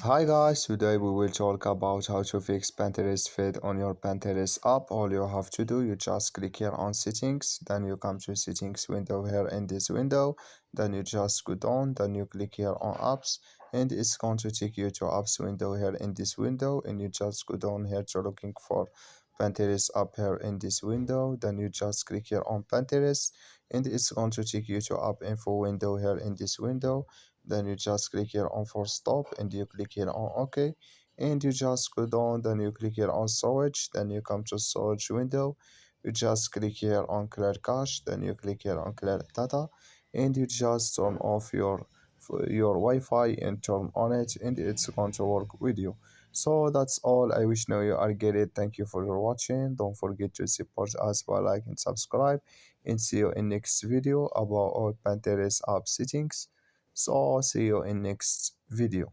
Hi guys, today we will talk about how to fix Pinterest feed on your Pinterest app. All you have to do, you just click here on settings, then you come to settings window here in this window, then you just go down, then you click here on apps, and it's going to take you to apps window here in this window, and you just go down here to looking for Pinterest app here in this window, then you just click here on Pinterest, and it's going to take you to app info window here in this window, then you just click here on for stop and you click here on OK, and you just go down, then you click here on storage, then you come to storage window, you just click here on clear cache, then you click here on clear data, and you just turn off your Wi-Fi and turn on it, and it's going to work with you. So that's all. I wish now you are get it. Thank you for your watching. Don't forget to support us by like and subscribe, and see you in next video about all Pinterest app settings. So see you in next video.